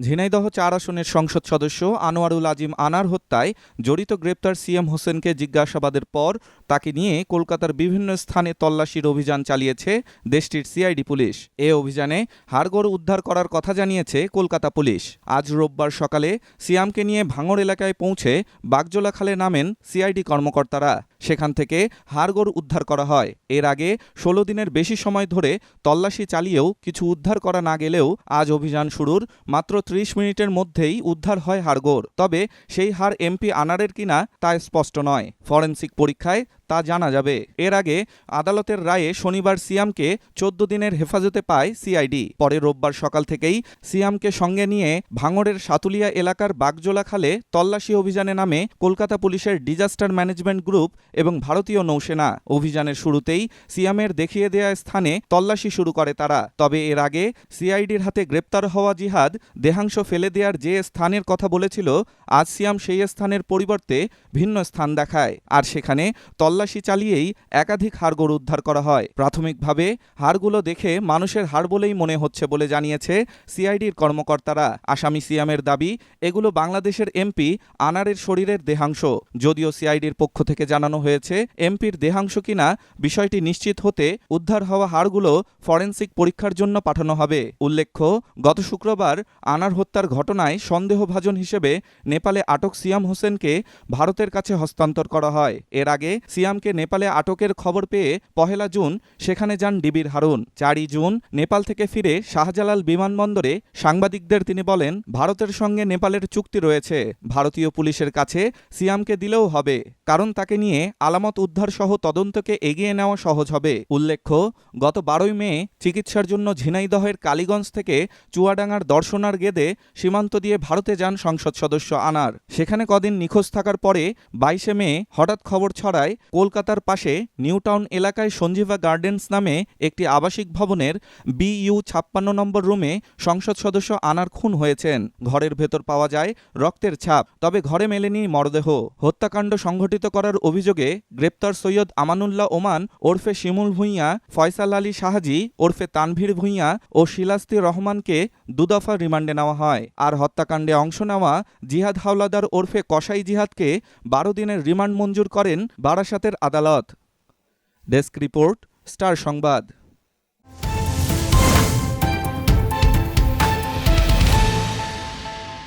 ঝিনাইদহ ৪ আসনের সংসদ সদস্য আনোয়ারুল আজিম আনার হত্যায় জড়িত গ্রেপ্তার সিএম হোসেনকে জিজ্ঞাসাবাদের পর তাকে নিয়ে কলকাতার বিভিন্ন স্থানে তল্লাশির অভিযান চালিয়েছে দেশটির সিআইডি পুলিশ। এ অভিযানে হাড়গোড় উদ্ধার করার কথা জানিয়েছে কলকাতা পুলিশ। আজ রোববার সকালে সিয়ামকে নিয়ে ভাঙড় এলাকায় পৌঁছে বাগজোলা খালে নামেন সিআইডি কর্মকর্তারা। সেখান থেকে হাড়গোড় উদ্ধার করা হয়। এর আগে ১৬ দিনের বেশি সময় ধরে তল্লাশি চালিয়েও কিছু উদ্ধার করা না গেলেও আজ অভিযান শুরুর মাত্র ৩০ মিনিটের মধ্যেই উদ্ধার হয় হাড়গোড়। তবে সেই হাড় এমপি আনারের কিনা তা স্পষ্ট নয়। ফরেনসিক পরীক্ষায় তা জানা যাবে। এর আগে আদালতের রায়ে শনিবার সিয়ামকে ১৪ দিনের হেফাজতে পায় সিআইডি। পরে রোববার সকাল থেকেই সিয়ামকে সঙ্গে নিয়ে ভাঙড়ের সাতুলিয়া এলাকার বাগজোলা খালে তল্লাশি অভিযানে নামে কলকাতা পুলিশের ডিজাস্টার ম্যানেজমেন্ট গ্রুপ এবং ভারতীয় নৌসেনা। অভিযানের শুরুতেই সিয়ামের দেখিয়ে দেয়া স্থানে তল্লাশি শুরু করে তারা। তবে এর আগে সিআইডির হাতে গ্রেপ্তার হওয়া জিহাদ দেহাংশ ফেলে দেওয়ার যে স্থানের কথা বলেছিল, আজ সিয়াম সেই স্থানের পরিবর্তে ভিন্ন স্থান দেখায়। আর সেখানে তল্লাশি চালিয়েই একাধিক হাড়গোড় উদ্ধার করা হয়। প্রাথমিকভাবে হাড়গুলো দেখে মানুষের হাড় বলেই মনে হচ্ছে বলে জানিয়েছে সিআইডির কর্মকর্তারা। আসামি সিয়ামের দাবি, এগুলো বাংলাদেশের এমপি আনারের শরীরের দেহাংশ। যদিও সিআইডির পক্ষ থেকে জানানো হয়েছে এমপির দেহাংশ কিনা বিষয়টি নিশ্চিত হতে উদ্ধার হওয়া হাড়গুলো ফরেনসিক পরীক্ষার জন্য পাঠানো হবে। উল্লেখ্য, গত শুক্রবার আনার হত্যার ঘটনায় সন্দেহভাজন হিসেবে নেপালে আটক সিয়াম হোসেনকে ভারতের কাছে হস্তান্তর করা হয়। এর আগে সিয়ামকে নেপালে আটকের খবর পেয়ে ১ জুন সেখানে যান ডিবির হারুন। ৪ জুন নেপাল থেকে ফিরে শাহজালাল বিমানবন্দরে সাংবাদিকদের তিনি বলেন, ভারতের সঙ্গে নেপালের চুক্তি রয়েছে, ভারতীয় পুলিশের কাছে সিয়ামকে দিলেও হবে, কারণ তাকে নিয়ে আলামত উদ্ধার সহ তদন্তকে এগিয়ে নেওয়া সহজ হবে। উল্লেখ্য, গত ১২ মে চিকিৎসার জন্য ঝিনাইদহের কালীগঞ্জ থেকে চুয়াডাঙ্গার দর্শনার গেদে সীমান্ত দিয়ে ভারতে যান সংসদ সদস্য আনার। সেখানে কদিন নিখোঁজ থাকার পরে ২২ মে হঠাৎ খবর ছড়ায় কলকাতার পাশে নিউটাউন এলাকায় সঞ্জীবা গার্ডেন্স নামে একটি আবাসিক ভবনের BU ৫৬ নম্বর রুমে সংসদ সদস্য আনার খুন হয়েছেন। ঘরের ভেতর পাওয়া যায় রক্তের ছাপ, তবে ঘরে মেলেনি মরদেহ। হত্যাকাণ্ড সংঘটিত করার অভিযোগে গ্রেপ্তার সৈয়দ আমানুল্লাহ ওমান ওরফে শিমুল ভূঁইয়া, ফয়সাল আলী শাহজি ওরফে তানভীর ভূঁইয়া ও শিলাস্তি রহমানকে ২ দফা রিমান্ডে নেওয়া হয়। আর হত্যাকাণ্ডে অংশ নেওয়া জিহাদ হাওলাদার ওরফে কসাই জিহাদকে ১২ দিনের রিমান্ড মঞ্জুর করেন বারাসাতের আদালত। ডেস্ক রিপোর্ট, স্টার সংবাদ।